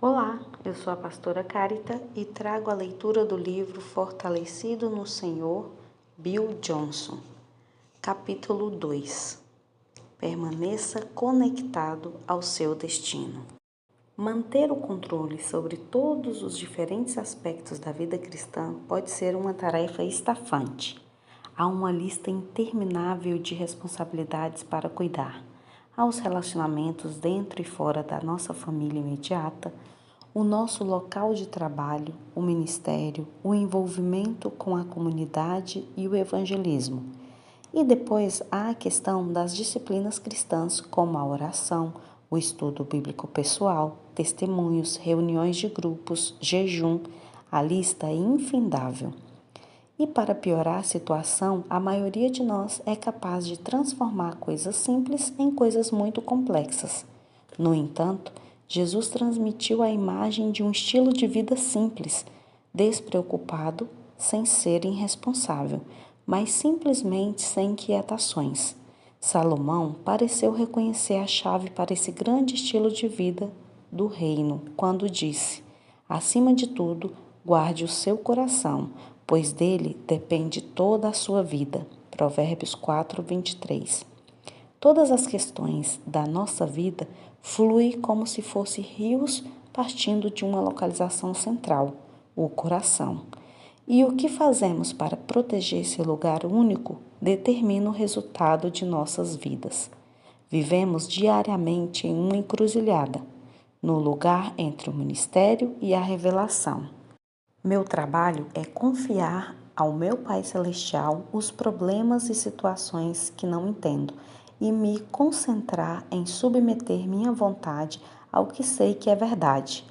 Olá, eu sou a pastora Carita e trago a leitura do livro Fortalecido no Senhor, Bill Johnson. Capítulo 2. Permaneça conectado ao seu destino. Manter o controle sobre todos os diferentes aspectos da vida cristã pode ser uma tarefa estafante. Há uma lista interminável de responsabilidades para cuidar. Há os relacionamentos dentro e fora da nossa família imediata, o nosso local de trabalho, o ministério, o envolvimento com a comunidade e o evangelismo. E depois há a questão das disciplinas cristãs, como a oração, o estudo bíblico pessoal, testemunhos, reuniões de grupos, jejum. A lista é infindável. E para piorar a situação, a maioria de nós é capaz de transformar coisas simples em coisas muito complexas. No entanto, Jesus transmitiu a imagem de um estilo de vida simples, despreocupado, sem ser irresponsável, mas simplesmente sem inquietações. Salomão pareceu reconhecer a chave para esse grande estilo de vida do reino, quando disse: acima de tudo, guarde o seu coração, pois dele depende toda a sua vida. Provérbios 4, 23. Todas as questões da nossa vida fluem como se fossem rios partindo de uma localização central, o coração. E o que fazemos para proteger esse lugar único determina o resultado de nossas vidas. Vivemos diariamente em uma encruzilhada, no lugar entre o ministério e a revelação. Meu trabalho é confiar ao meu Pai Celestial os problemas e situações que não entendo e me concentrar em submeter minha vontade ao que sei que é verdade.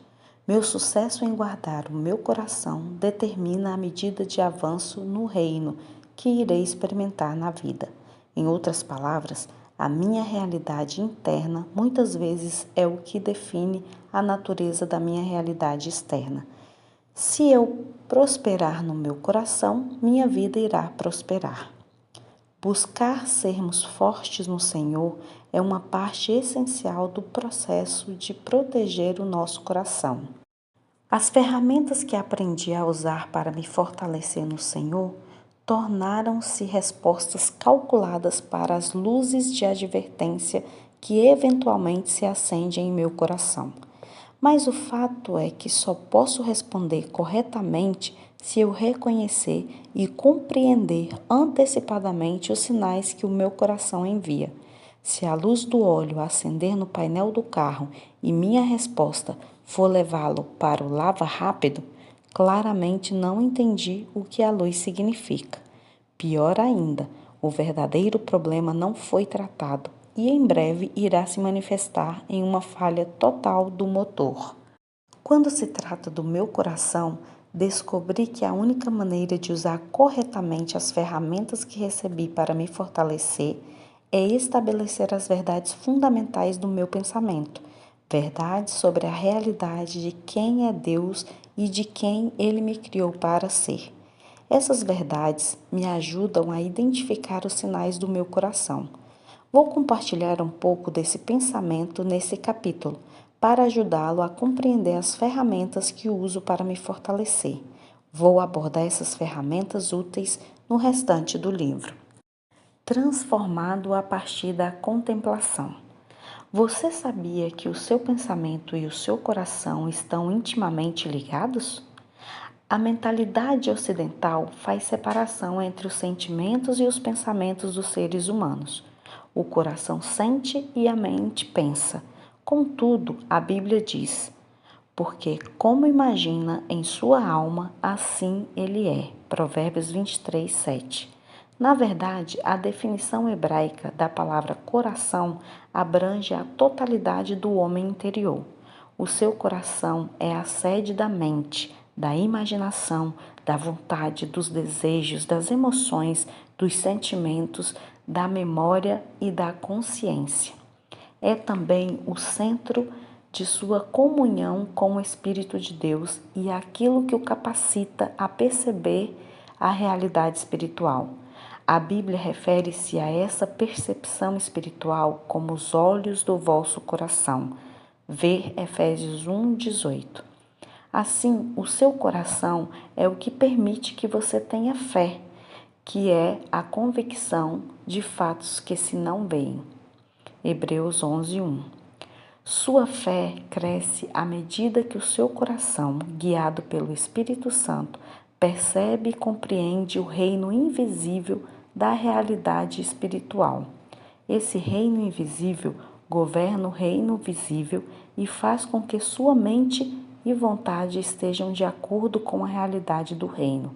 Meu sucesso em guardar o meu coração determina a medida de avanço no reino que irei experimentar na vida. Em outras palavras, a minha realidade interna muitas vezes é o que define a natureza da minha realidade externa. Se eu prosperar no meu coração, minha vida irá prosperar. Buscar sermos fortes no Senhor é uma parte essencial do processo de proteger o nosso coração. As ferramentas que aprendi a usar para me fortalecer no Senhor tornaram-se respostas calculadas para as luzes de advertência que eventualmente se acendem em meu coração. Mas o fato é que só posso responder corretamente se eu reconhecer e compreender antecipadamente os sinais que o meu coração envia. Se a luz do óleo acender no painel do carro e minha resposta for levá-lo para o lava rápido, claramente não entendi o que a luz significa. Pior ainda, o verdadeiro problema não foi tratado e em breve irá se manifestar em uma falha total do motor. Quando se trata do meu coração, descobri que a única maneira de usar corretamente as ferramentas que recebi para me fortalecer é estabelecer as verdades fundamentais do meu pensamento, verdades sobre a realidade de quem é Deus e de quem Ele me criou para ser. Essas verdades me ajudam a identificar os sinais do meu coração. Vou compartilhar um pouco desse pensamento nesse capítulo, para ajudá-lo a compreender as ferramentas que uso para me fortalecer. Vou abordar essas ferramentas úteis no restante do livro. Transformado a partir da contemplação. Você sabia que o seu pensamento e o seu coração estão intimamente ligados? A mentalidade ocidental faz separação entre os sentimentos e os pensamentos dos seres humanos. O coração sente e a mente pensa. Contudo, a Bíblia diz: porque como imagina em sua alma, assim ele é. Provérbios 23, 7. Na verdade, a definição hebraica da palavra coração abrange a totalidade do homem interior. O seu coração é a sede da mente, da imaginação, da vontade, dos desejos, das emoções, dos sentimentos, da memória e da consciência. É também o centro de sua comunhão com o Espírito de Deus e aquilo que o capacita a perceber a realidade espiritual. A Bíblia refere-se a essa percepção espiritual como os olhos do vosso coração. Ver Efésios 1:18. Assim, o seu coração é o que permite que você tenha fé, que é a convicção de fatos que se não veem. Hebreus 11:1. Sua fé cresce à medida que o seu coração, guiado pelo Espírito Santo, percebe e compreende o reino invisível da realidade espiritual. Esse reino invisível governa o reino visível e faz com que sua mente e vontade estejam de acordo com a realidade do reino.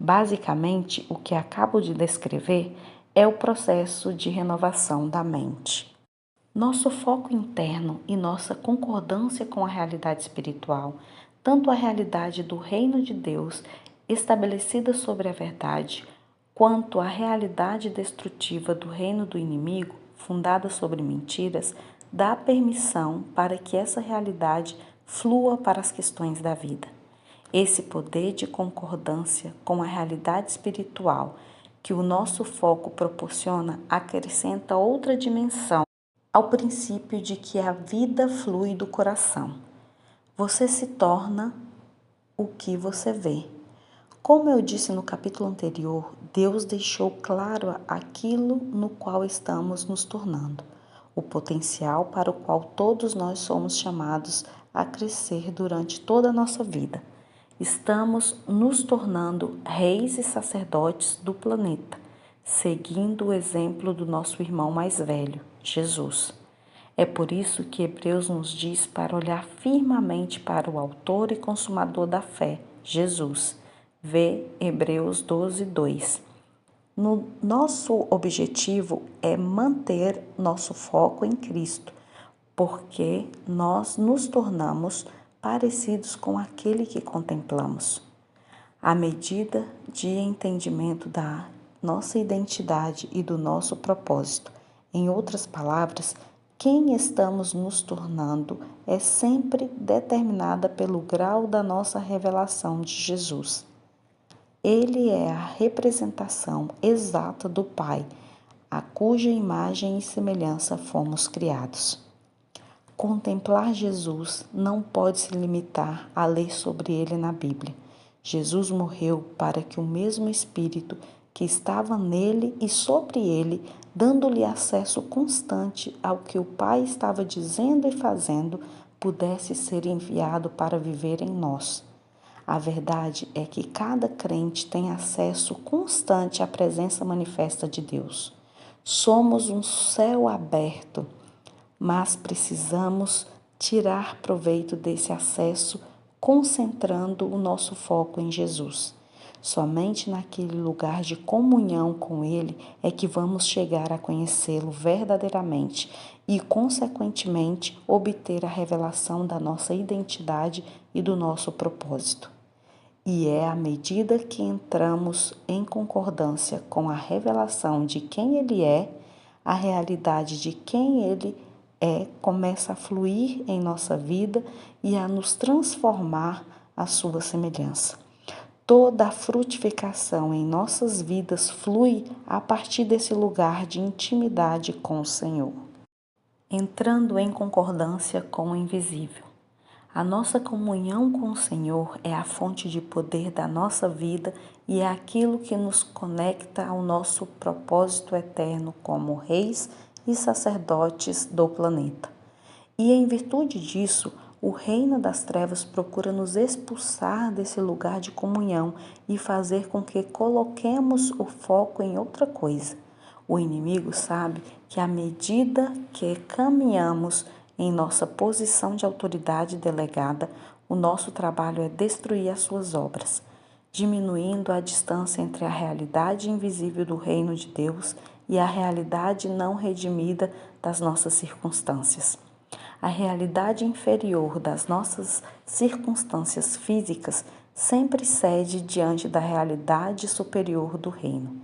Basicamente, o que acabo de descrever é o processo de renovação da mente. Nosso foco interno e nossa concordância com a realidade espiritual, tanto a realidade do reino de Deus estabelecida sobre a verdade, quanto a realidade destrutiva do reino do inimigo, fundada sobre mentiras, dá permissão para que essa realidade flua para as questões da vida. Esse poder de concordância com a realidade espiritual que o nosso foco proporciona acrescenta outra dimensão ao princípio de que a vida flui do coração. Você se torna o que você vê. Como eu disse no capítulo anterior, Deus deixou claro aquilo no qual estamos nos tornando, o potencial para o qual todos nós somos chamados a crescer durante toda a nossa vida. Estamos nos tornando reis e sacerdotes do planeta, seguindo o exemplo do nosso irmão mais velho, Jesus. É por isso que Hebreus nos diz para olhar firmemente para o autor e consumador da fé, Jesus. Vê Hebreus 12:2. Nosso objetivo é manter nosso foco em Cristo, porque nós nos tornamos parecidos com aquele que contemplamos. À medida de entendimento da nossa identidade e do nosso propósito, em outras palavras, quem estamos nos tornando é sempre determinada pelo grau da nossa revelação de Jesus. Ele é a representação exata do Pai, a cuja imagem e semelhança fomos criados. Contemplar Jesus não pode se limitar a ler sobre ele na Bíblia. Jesus morreu para que o mesmo Espírito que estava nele e sobre ele, dando-lhe acesso constante ao que o Pai estava dizendo e fazendo, pudesse ser enviado para viver em nós. A verdade é que cada crente tem acesso constante à presença manifesta de Deus. Somos um céu aberto, mas precisamos tirar proveito desse acesso, concentrando o nosso foco em Jesus. Somente naquele lugar de comunhão com Ele é que vamos chegar a conhecê-lo verdadeiramente e, consequentemente, obter a revelação da nossa identidade e do nosso propósito. E é à medida que entramos em concordância com a revelação de quem Ele é, a realidade de quem Ele começa a fluir em nossa vida e a nos transformar à sua semelhança. Toda a frutificação em nossas vidas flui a partir desse lugar de intimidade com o Senhor. Entrando em concordância com o invisível. A nossa comunhão com o Senhor é a fonte de poder da nossa vida e é aquilo que nos conecta ao nosso propósito eterno como reis e sacerdotes do planeta. E em virtude disso, o reino das trevas procura nos expulsar desse lugar de comunhão e fazer com que coloquemos o foco em outra coisa. O inimigo sabe que à medida que caminhamos em nossa posição de autoridade delegada, o nosso trabalho é destruir as suas obras, diminuindo a distância entre a realidade invisível do reino de Deus e a realidade não redimida das nossas circunstâncias. A realidade inferior das nossas circunstâncias físicas sempre cede diante da realidade superior do reino.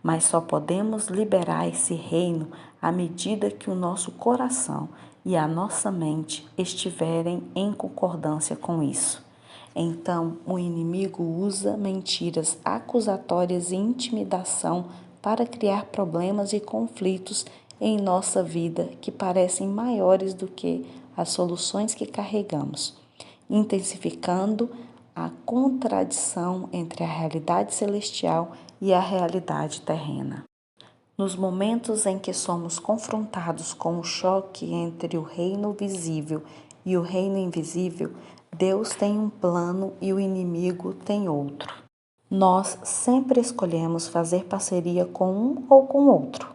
Mas só podemos liberar esse reino à medida que o nosso coração e a nossa mente estiverem em concordância com isso. Então, o inimigo usa mentiras acusatórias e intimidação para criar problemas e conflitos em nossa vida que parecem maiores do que as soluções que carregamos, intensificando a contradição entre a realidade celestial e a realidade terrena. Nos momentos em que somos confrontados com o choque entre o reino visível e o reino invisível, Deus tem um plano e o inimigo tem outro. Nós sempre escolhemos fazer parceria com um ou com outro.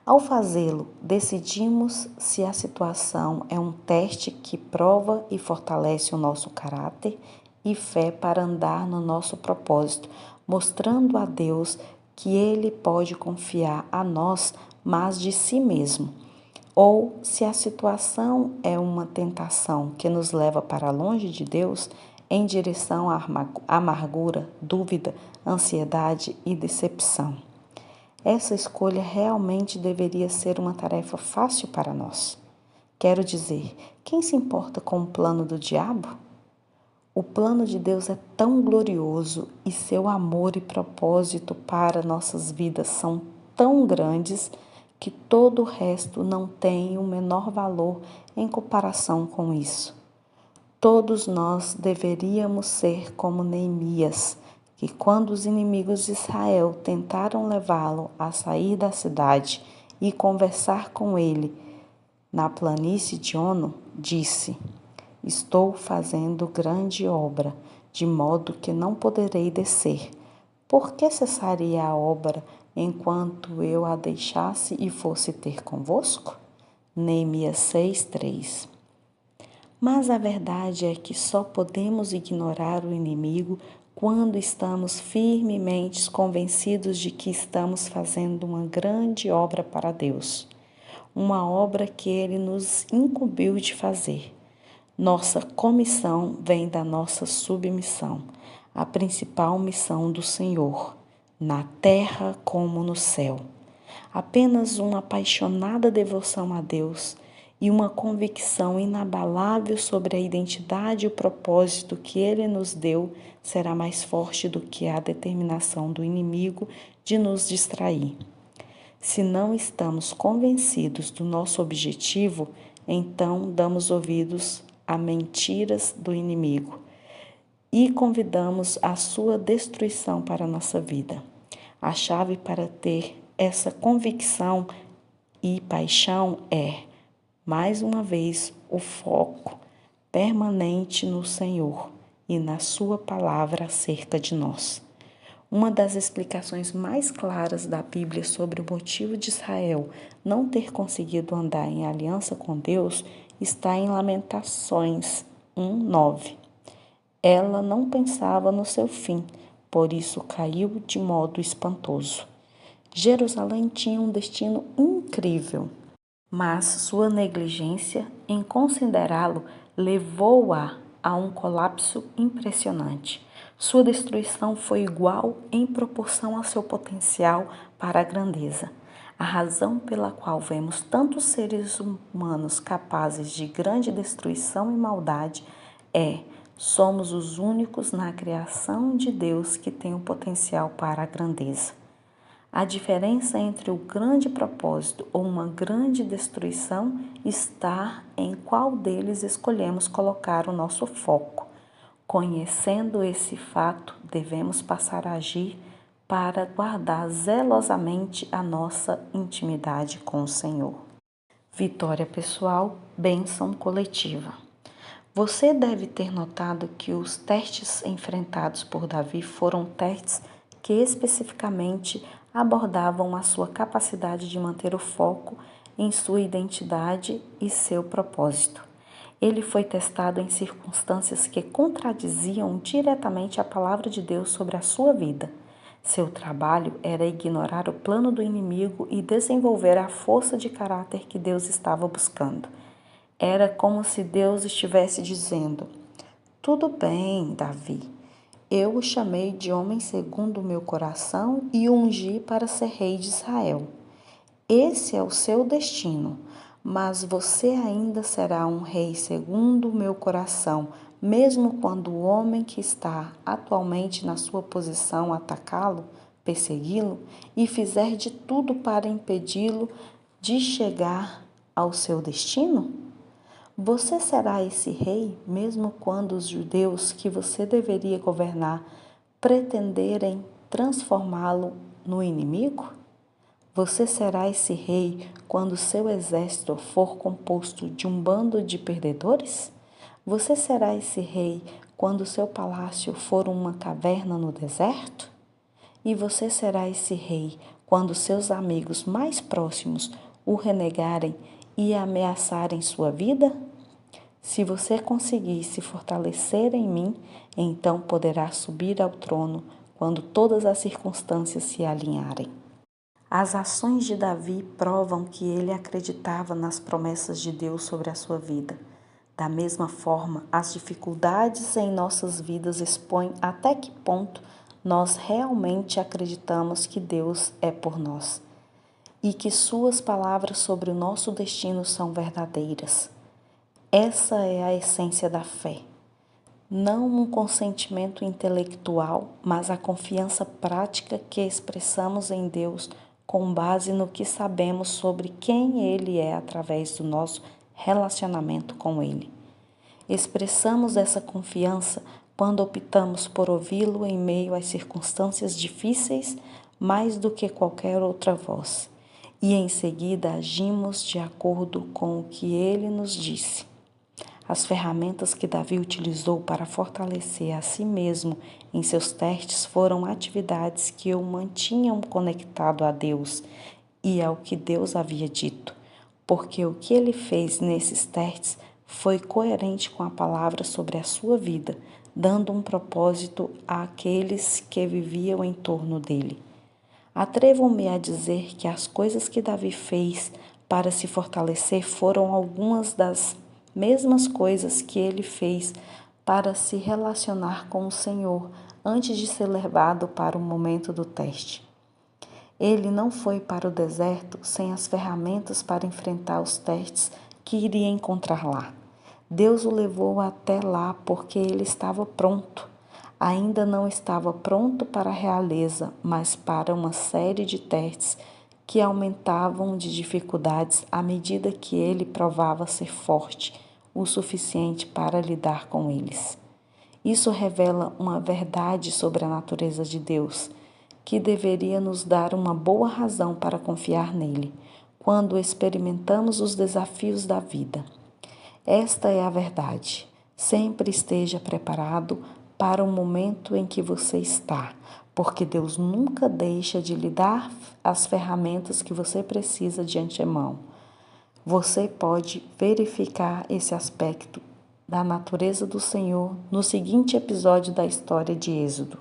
Ao fazê-lo, decidimos se a situação é um teste que prova e fortalece o nosso caráter e fé para andar no nosso propósito, mostrando a Deus que Ele pode confiar a nós, mas de si mesmo. Ou se a situação é uma tentação que nos leva para longe de Deus, em direção à amargura, dúvida, ansiedade e decepção. Essa escolha realmente deveria ser uma tarefa fácil para nós. Quero dizer, quem se importa com o plano do diabo? O plano de Deus é tão glorioso e seu amor e propósito para nossas vidas são tão grandes que todo o resto não tem o menor valor em comparação com isso. Todos nós deveríamos ser como Neemias, que quando os inimigos de Israel tentaram levá-lo a sair da cidade e conversar com ele na planície de Ono, disse: Estou fazendo grande obra, de modo que não poderei descer. Por que cessaria a obra enquanto eu a deixasse e fosse ter convosco? Neemias 6:3. Mas a verdade é que só podemos ignorar o inimigo quando estamos firmemente convencidos de que estamos fazendo uma grande obra para Deus, uma obra que Ele nos incumbiu de fazer. Nossa comissão vem da nossa submissão, a principal missão do Senhor, na terra como no céu. Apenas uma apaixonada devoção a Deus e uma convicção inabalável sobre a identidade e o propósito que Ele nos deu será mais forte do que a determinação do inimigo de nos distrair. Se não estamos convencidos do nosso objetivo, então damos ouvidos a mentiras do inimigo e convidamos a sua destruição para a nossa vida. A chave para ter essa convicção e paixão é, mais uma vez, o foco permanente no Senhor e na sua palavra acerca de nós. Uma das explicações mais claras da Bíblia sobre o motivo de Israel não ter conseguido andar em aliança com Deus está em Lamentações 1:9. Ela não pensava no seu fim, por isso caiu de modo espantoso. Jerusalém tinha um destino incrível, mas sua negligência em considerá-lo levou-a a um colapso impressionante. Sua destruição foi igual em proporção ao seu potencial para a grandeza. A razão pela qual vemos tantos seres humanos capazes de grande destruição e maldade é: somos os únicos na criação de Deus que tem o potencial para a grandeza. A diferença entre o grande propósito ou uma grande destruição está em qual deles escolhemos colocar o nosso foco. Conhecendo esse fato, devemos passar a agir para guardar zelosamente a nossa intimidade com o Senhor. Vitória pessoal, bênção coletiva. Você deve ter notado que os testes enfrentados por Davi foram testes que especificamente abordavam a sua capacidade de manter o foco em sua identidade e seu propósito. Ele foi testado em circunstâncias que contradiziam diretamente a palavra de Deus sobre a sua vida. Seu trabalho era ignorar o plano do inimigo e desenvolver a força de caráter que Deus estava buscando. Era como se Deus estivesse dizendo: tudo bem, Davi, eu o chamei de homem segundo o meu coração e o ungi para ser rei de Israel. Esse é o seu destino, mas você ainda será um rei segundo o meu coração, mesmo quando o homem que está atualmente na sua posição atacá-lo, persegui-lo e fizer de tudo para impedi-lo de chegar ao seu destino? Você será esse rei, mesmo quando os judeus que você deveria governar pretenderem transformá-lo no inimigo? Você será esse rei quando seu exército for composto de um bando de perdedores? Você será esse rei quando seu palácio for uma caverna no deserto? E você será esse rei quando seus amigos mais próximos o renegarem e ameaçarem sua vida? Se você conseguir se fortalecer em mim, então poderá subir ao trono quando todas as circunstâncias se alinharem. As ações de Davi provam que ele acreditava nas promessas de Deus sobre a sua vida. Da mesma forma, as dificuldades em nossas vidas expõem até que ponto nós realmente acreditamos que Deus é por nós e que suas palavras sobre o nosso destino são verdadeiras. Essa é a essência da fé. Não um consentimento intelectual, mas a confiança prática que expressamos em Deus com base no que sabemos sobre quem Ele é através do nosso relacionamento com Ele. Expressamos essa confiança quando optamos por ouvi-lo em meio às circunstâncias difíceis mais do que qualquer outra voz, e em seguida agimos de acordo com o que Ele nos disse. As ferramentas que Davi utilizou para fortalecer a si mesmo em seus testes foram atividades que o mantinham conectado a Deus e ao que Deus havia dito, porque o que ele fez nesses testes foi coerente com a palavra sobre a sua vida, dando um propósito àqueles que viviam em torno dele. Atrevo-me a dizer que as coisas que Davi fez para se fortalecer foram algumas das mesmas coisas que ele fez para se relacionar com o Senhor antes de ser levado para o momento do teste. Ele não foi para o deserto sem as ferramentas para enfrentar os testes que iria encontrar lá. Deus o levou até lá porque ele estava pronto. Ainda não estava pronto para a realeza, mas para uma série de testes que aumentavam de dificuldades à medida que ele provava ser forte o suficiente para lidar com eles. Isso revela uma verdade sobre a natureza de Deus, que deveria nos dar uma boa razão para confiar nele, quando experimentamos os desafios da vida. Esta é a verdade. Sempre esteja preparado para o momento em que você está, porque Deus nunca deixa de lhe dar as ferramentas que você precisa de antemão. Você pode verificar esse aspecto da natureza do Senhor no seguinte episódio da história de Êxodo.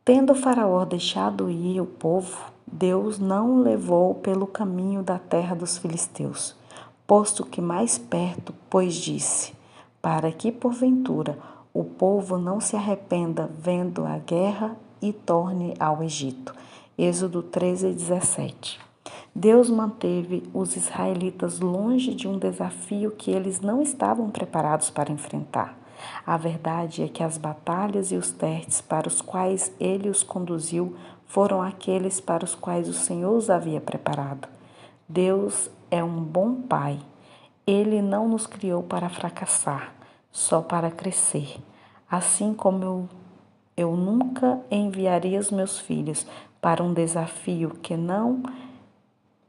Tendo Faraó deixado ir o povo, Deus não o levou pelo caminho da terra dos filisteus, posto que mais perto, pois disse, para que porventura o povo não se arrependa vendo a guerra e torne ao Egito. Êxodo 13:17. Deus manteve os israelitas longe de um desafio que eles não estavam preparados para enfrentar. A verdade é que as batalhas e os testes para os quais ele os conduziu foram aqueles para os quais o Senhor os havia preparado. Deus é um bom Pai. Ele não nos criou para fracassar, só para crescer. Assim como eu nunca enviaria os meus filhos para um desafio que não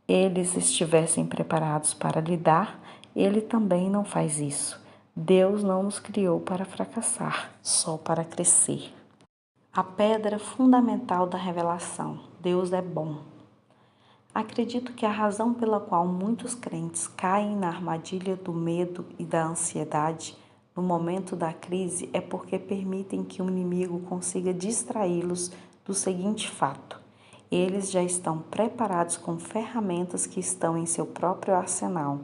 eles estivessem preparados para lidar, ele também não faz isso. Deus não nos criou para fracassar, só para crescer. A pedra fundamental da revelação: Deus é bom. Acredito que a razão pela qual muitos crentes caem na armadilha do medo e da ansiedade no momento da crise é porque permitem que o inimigo consiga distraí-los do seguinte fato: eles já estão preparados com ferramentas que estão em seu próprio arsenal.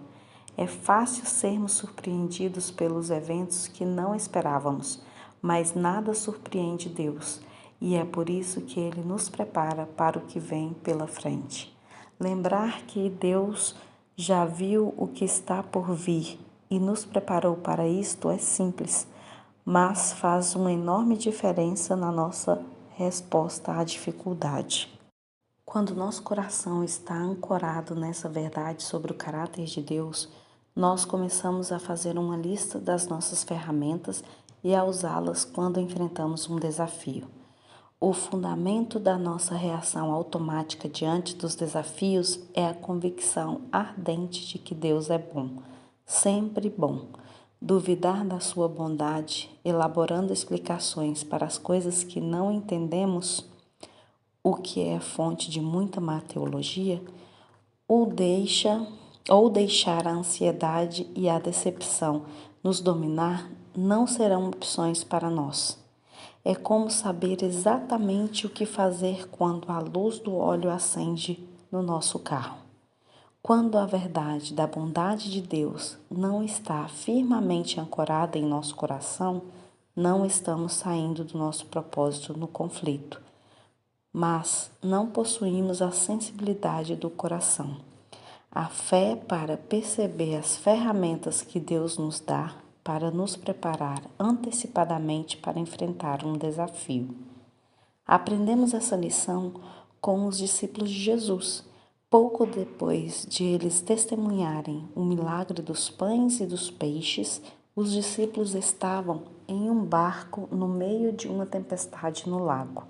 É fácil sermos surpreendidos pelos eventos que não esperávamos, mas nada surpreende Deus, e é por isso que Ele nos prepara para o que vem pela frente. Lembrar que Deus já viu o que está por vir e nos preparou para isto é simples, mas faz uma enorme diferença na nossa resposta à dificuldade. Quando nosso coração está ancorado nessa verdade sobre o caráter de Deus, nós começamos a fazer uma lista das nossas ferramentas e a usá-las quando enfrentamos um desafio. O fundamento da nossa reação automática diante dos desafios é a convicção ardente de que Deus é bom, sempre bom. Duvidar da sua bondade, elaborando explicações para as coisas que não entendemos, o que é fonte de muita má teologia, ou deixar a ansiedade e a decepção nos dominar não serão opções para nós. É como saber exatamente o que fazer quando a luz do óleo acende no nosso carro. Quando a verdade da bondade de Deus não está firmemente ancorada em nosso coração, não estamos saindo do nosso propósito no conflito, mas não possuímos a sensibilidade do coração. A fé para perceber as ferramentas que Deus nos dá para nos preparar antecipadamente para enfrentar um desafio. Aprendemos essa lição com os discípulos de Jesus, pouco depois de eles testemunharem o milagre dos pães e dos peixes. Os discípulos estavam em um barco no meio de uma tempestade no lago.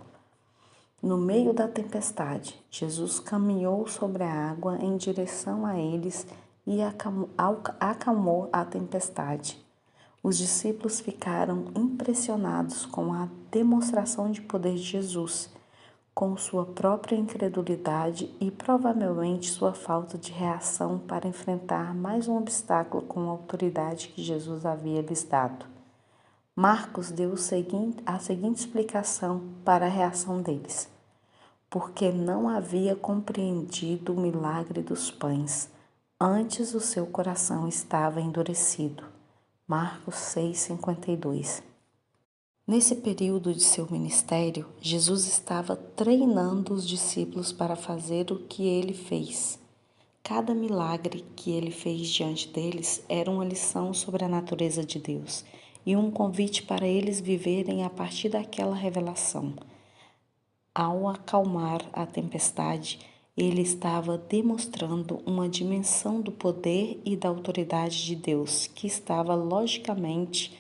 No meio da tempestade, Jesus caminhou sobre a água em direção a eles e acalmou a tempestade. Os discípulos ficaram impressionados com a demonstração de poder de Jesus, com sua própria incredulidade e provavelmente sua falta de reação para enfrentar mais um obstáculo com a autoridade que Jesus havia lhes dado. Marcos deu a seguinte explicação para a reação deles: porque não havia compreendido o milagre dos pães, antes o seu coração estava endurecido. Marcos 6,52. Nesse período de seu ministério, Jesus estava treinando os discípulos para fazer o que ele fez. Cada milagre que ele fez diante deles era uma lição sobre a natureza de Deus e um convite para eles viverem a partir daquela revelação. Ao acalmar a tempestade, ele estava demonstrando uma dimensão do poder e da autoridade de Deus que estava logicamente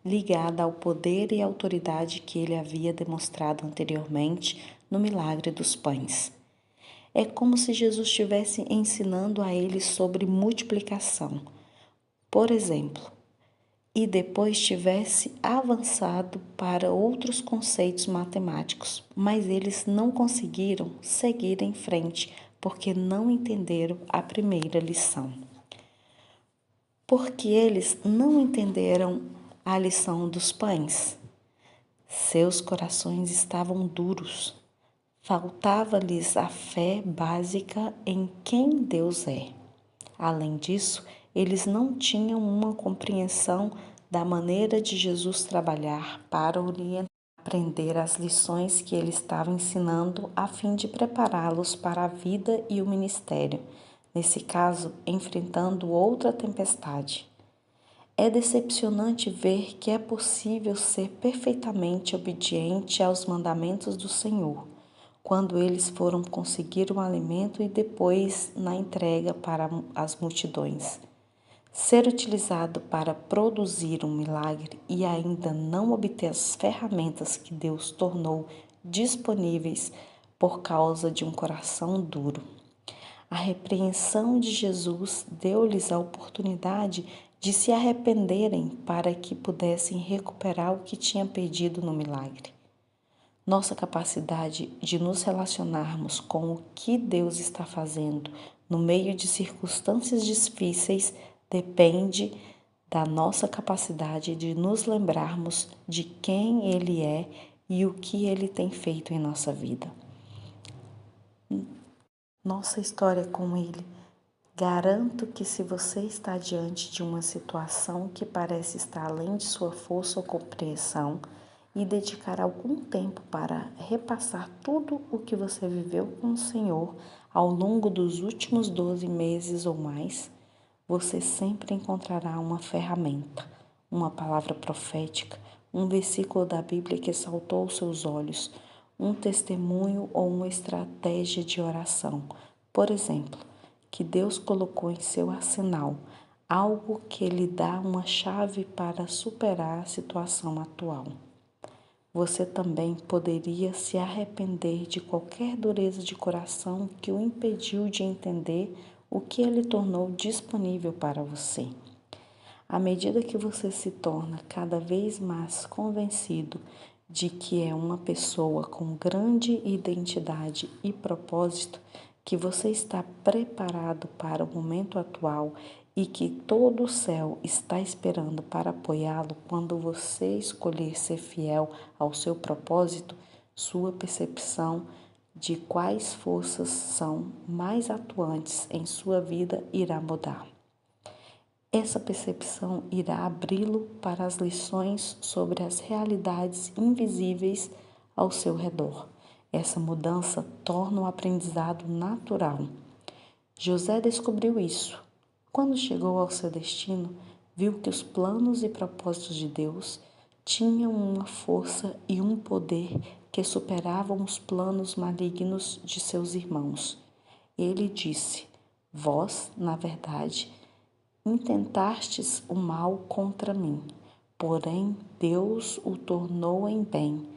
ligada ao poder e autoridade que ele havia demonstrado anteriormente no milagre dos pães. É como se Jesus estivesse ensinando a eles sobre multiplicação, por exemplo, e depois tivesse avançado para outros conceitos matemáticos, mas eles não conseguiram seguir em frente porque não entenderam a primeira lição. Porque eles não entenderam a lição dos pães. Seus corações estavam duros. Faltava-lhes a fé básica em quem Deus é. Além disso, eles não tinham uma compreensão da maneira de Jesus trabalhar para orientar, aprender as lições que ele estava ensinando a fim de prepará-los para a vida e o ministério, nesse caso, enfrentando outra tempestade. É decepcionante ver que é possível ser perfeitamente obediente aos mandamentos do Senhor, quando eles foram conseguir o alimento e depois na entrega para as multidões. Ser utilizado para produzir um milagre e ainda não obter as ferramentas que Deus tornou disponíveis por causa de um coração duro. A repreensão de Jesus deu-lhes a oportunidade de se arrependerem para que pudessem recuperar o que tinham perdido no milagre. Nossa capacidade de nos relacionarmos com o que Deus está fazendo no meio de circunstâncias difíceis depende da nossa capacidade de nos lembrarmos de quem Ele é e o que Ele tem feito em nossa vida. Nossa história com Ele. Garanto que se você está diante de uma situação que parece estar além de sua força ou compreensão e dedicar algum tempo para repassar tudo o que você viveu com o Senhor ao longo dos últimos 12 meses ou mais, você sempre encontrará uma ferramenta, uma palavra profética, um versículo da Bíblia que saltou aos seus olhos, um testemunho ou uma estratégia de oração. Por exemplo, que Deus colocou em seu arsenal, algo que lhe dá uma chave para superar a situação atual. Você também poderia se arrepender de qualquer dureza de coração que o impediu de entender o que ele tornou disponível para você. À medida que você se torna cada vez mais convencido de que é uma pessoa com grande identidade e propósito, que você está preparado para o momento atual e que todo o céu está esperando para apoiá-lo quando você escolher ser fiel ao seu propósito, sua percepção de quais forças são mais atuantes em sua vida irá mudar. Essa percepção irá abri-lo para as lições sobre as realidades invisíveis ao seu redor. Essa mudança torna o aprendizado natural. José descobriu isso. Quando chegou ao seu destino, viu que os planos e propósitos de Deus tinham uma força e um poder que superavam os planos malignos de seus irmãos. Ele disse: Vós, na verdade, intentastes o mal contra mim, porém Deus o tornou em bem,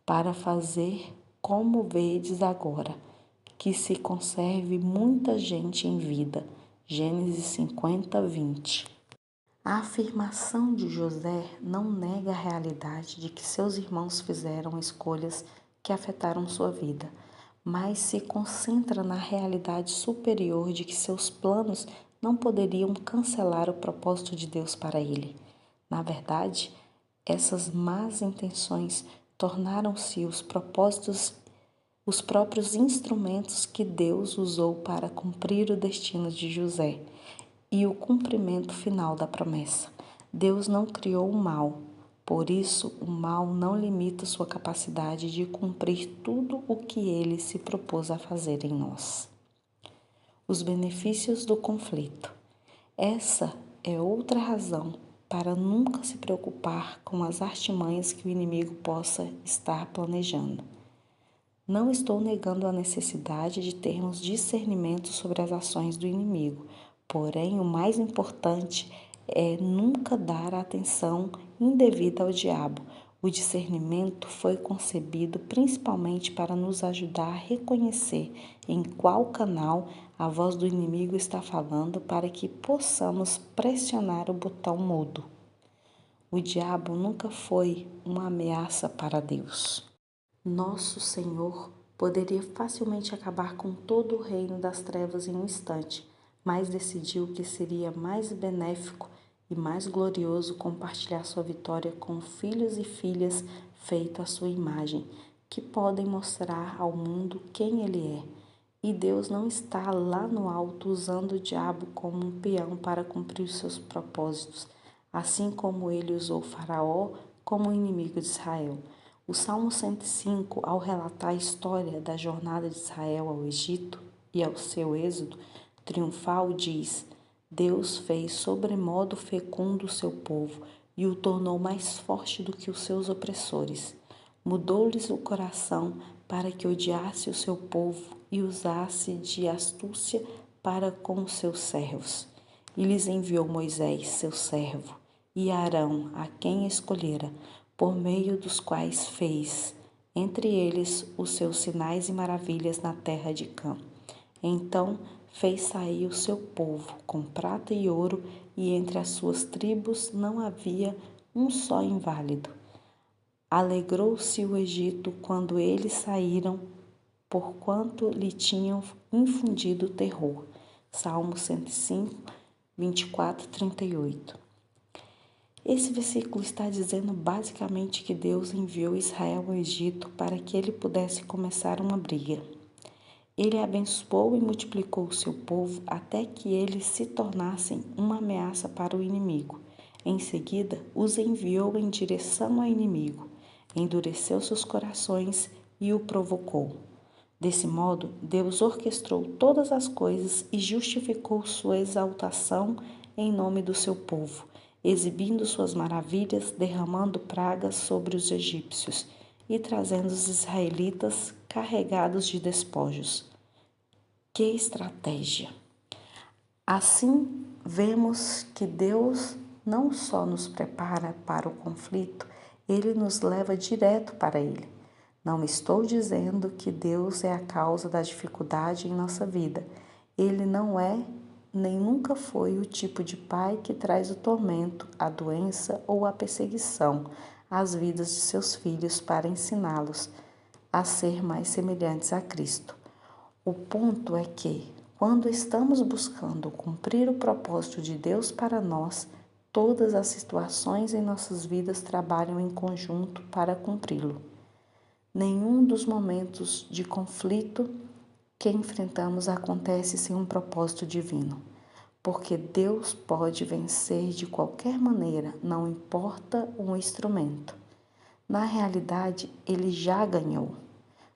para fazer como vedes agora, que se conserve muita gente em vida. Gênesis 50, 20. A afirmação de José não nega a realidade de que seus irmãos fizeram escolhas que afetaram sua vida, mas se concentra na realidade superior de que seus planos não poderiam cancelar o propósito de Deus para ele. Na verdade, essas más intenções tornaram-se os propósitos, os próprios instrumentos que Deus usou para cumprir o destino de José e o cumprimento final da promessa. Deus não criou o mal, por isso o mal não limita sua capacidade de cumprir tudo o que ele se propôs a fazer em nós. Os benefícios do conflito. Essa é outra razão para nunca se preocupar com as artimanhas que o inimigo possa estar planejando. Não estou negando a necessidade de termos discernimento sobre as ações do inimigo, porém o mais importante é nunca dar atenção indevida ao diabo. O discernimento foi concebido principalmente para nos ajudar a reconhecer em qual canal a voz do inimigo está falando para que possamos pressionar o botão mudo. O diabo nunca foi uma ameaça para Deus. Nosso Senhor poderia facilmente acabar com todo o reino das trevas em um instante, mas decidiu que seria mais benéfico e mais glorioso compartilhar sua vitória com filhos e filhas feitos à sua imagem, que podem mostrar ao mundo quem ele é. E Deus não está lá no alto usando o diabo como um peão para cumprir seus propósitos, assim como ele usou Faraó como inimigo de Israel. O Salmo 105, ao relatar a história da jornada de Israel ao Egito e ao seu êxodo triunfal, diz: Deus fez sobremodo fecundo o seu povo e o tornou mais forte do que os seus opressores. Mudou-lhes o coração para que odiasse o seu povo e usasse de astúcia para com os seus servos. E lhes enviou Moisés, seu servo, e Arão, a quem escolhera, por meio dos quais fez, entre eles, os seus sinais e maravilhas na terra de Cã. Então fez sair o seu povo com prata e ouro, e entre as suas tribos não havia um só inválido. Alegrou-se o Egito quando eles saíram, porquanto lhe tinham infundido terror. Salmo 105, 24, 38. Esse versículo está dizendo basicamente que Deus enviou Israel ao Egito para que ele pudesse começar uma briga. Ele abençoou e multiplicou o seu povo até que eles se tornassem uma ameaça para o inimigo. Em seguida, os enviou em direção ao inimigo, endureceu seus corações e o provocou. Desse modo, Deus orquestrou todas as coisas e justificou sua exaltação em nome do seu povo, exibindo suas maravilhas, derramando pragas sobre os egípcios e trazendo os israelitas carregados de despojos. Que estratégia! Assim vemos que Deus não só nos prepara para o conflito, Ele nos leva direto para ele. Não estou dizendo que Deus é a causa da dificuldade em nossa vida. Ele não é, nem nunca foi o tipo de pai que traz o tormento, a doença ou a perseguição às vidas de seus filhos para ensiná-los a ser mais semelhantes a Cristo. O ponto é que, quando estamos buscando cumprir o propósito de Deus para nós, todas as situações em nossas vidas trabalham em conjunto para cumpri-lo. Nenhum dos momentos de conflito que enfrentamos acontece sem um propósito divino, porque Deus pode vencer de qualquer maneira, não importa o instrumento. Na realidade, Ele já ganhou.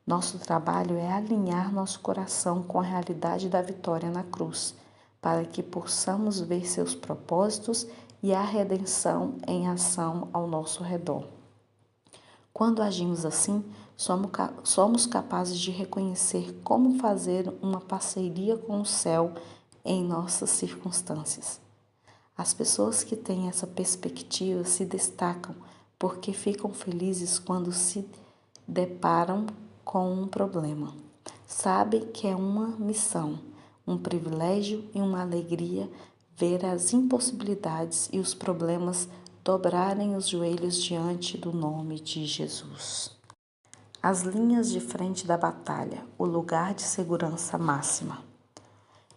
Nosso trabalho é alinhar nosso coração com a realidade da vitória na cruz, para que possamos ver seus propósitos e a redenção em ação ao nosso redor. Quando agimos assim, somos capazes de reconhecer como fazer uma parceria com o céu em nossas circunstâncias. As pessoas que têm essa perspectiva se destacam porque ficam felizes quando se deparam com um problema. Sabem que é uma missão, um privilégio e uma alegria ver as impossibilidades e os problemas dobrarem os joelhos diante do nome de Jesus. As linhas de frente da batalha, o lugar de segurança máxima.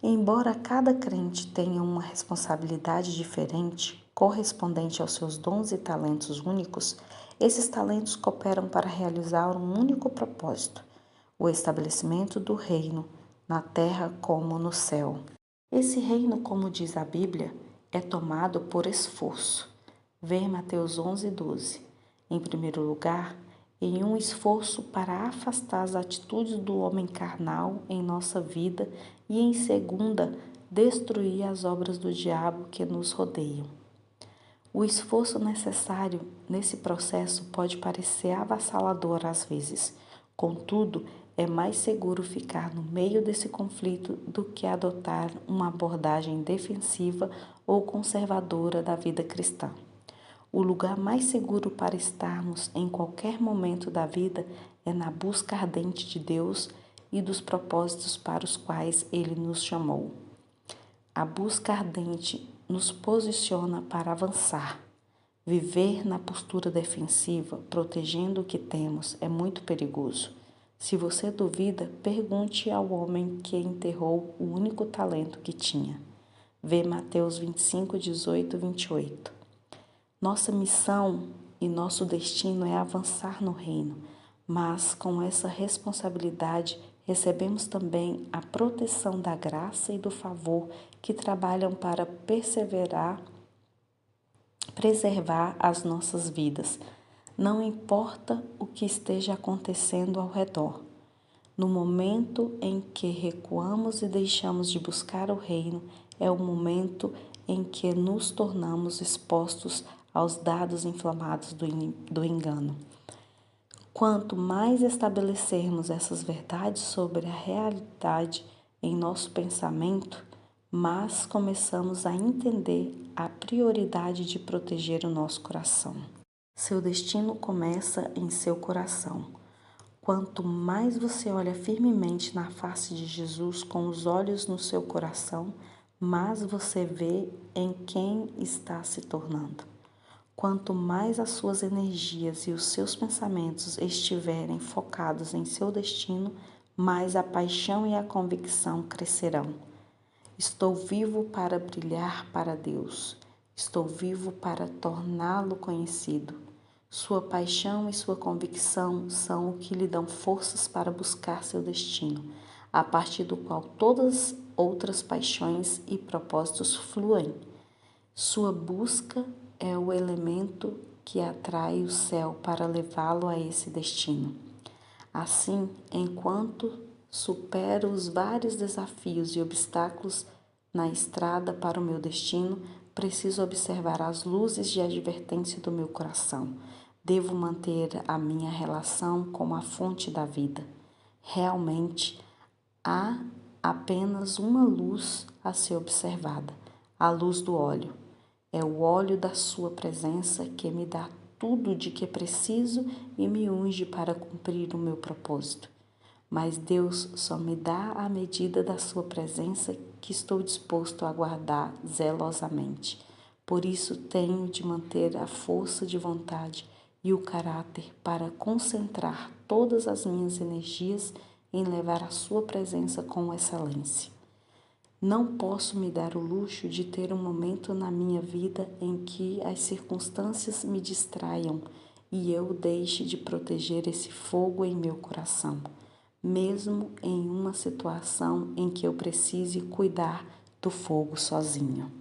Embora cada crente tenha uma responsabilidade diferente, correspondente aos seus dons e talentos únicos, esses talentos cooperam para realizar um único propósito: o estabelecimento do reino, na terra como no céu. Esse reino, como diz a Bíblia, é tomado por esforço. Vê Mateus 11:12. Em primeiro lugar, em um esforço para afastar as atitudes do homem carnal em nossa vida e em segunda, destruir as obras do diabo que nos rodeiam. O esforço necessário nesse processo pode parecer avassalador às vezes, contudo, é mais seguro ficar no meio desse conflito do que adotar uma abordagem defensiva ou conservadora da vida cristã. O lugar mais seguro para estarmos em qualquer momento da vida é na busca ardente de Deus e dos propósitos para os quais Ele nos chamou. A busca ardente nos posiciona para avançar. Viver na postura defensiva, protegendo o que temos, é muito perigoso. Se você duvida, pergunte ao homem que enterrou o único talento que tinha. Vê Mateus 25, 18 e 28. Nossa missão e nosso destino é avançar no reino, mas com essa responsabilidade recebemos também a proteção da graça e do favor que trabalham para preservar as nossas vidas. Não importa o que esteja acontecendo ao redor. No momento em que recuamos e deixamos de buscar o reino, é o momento em que nos tornamos expostos aos dados inflamados do engano. Quanto mais estabelecermos essas verdades sobre a realidade em nosso pensamento, mais começamos a entender a prioridade de proteger o nosso coração. Seu destino começa em seu coração. Quanto mais você olha firmemente na face de Jesus com os olhos no seu coração, mais você vê em quem está se tornando. Quanto mais as suas energias e os seus pensamentos estiverem focados em seu destino, mais a paixão e a convicção crescerão. Estou vivo para brilhar para Deus. Estou vivo para torná-lo conhecido. Sua paixão e sua convicção são o que lhe dão forças para buscar seu destino, a partir do qual todas outras paixões e propósitos fluem. Sua busca é o elemento que atrai o céu para levá-lo a esse destino. Assim, enquanto supero os vários desafios e obstáculos na estrada para o meu destino, preciso observar as luzes de advertência do meu coração. Devo manter a minha relação com a fonte da vida. Realmente, há apenas uma luz a ser observada, à luz do óleo. É o óleo da sua presença que me dá tudo de que preciso e me unge para cumprir o meu propósito. Mas Deus só me dá a medida da sua presença que estou disposto a guardar zelosamente. Por isso tenho de manter a força de vontade e o caráter para concentrar todas as minhas energias em levar a sua presença com excelência. Não posso me dar o luxo de ter um momento na minha vida em que as circunstâncias me distraiam e eu deixe de proteger esse fogo em meu coração, mesmo em uma situação em que eu precise cuidar do fogo sozinho.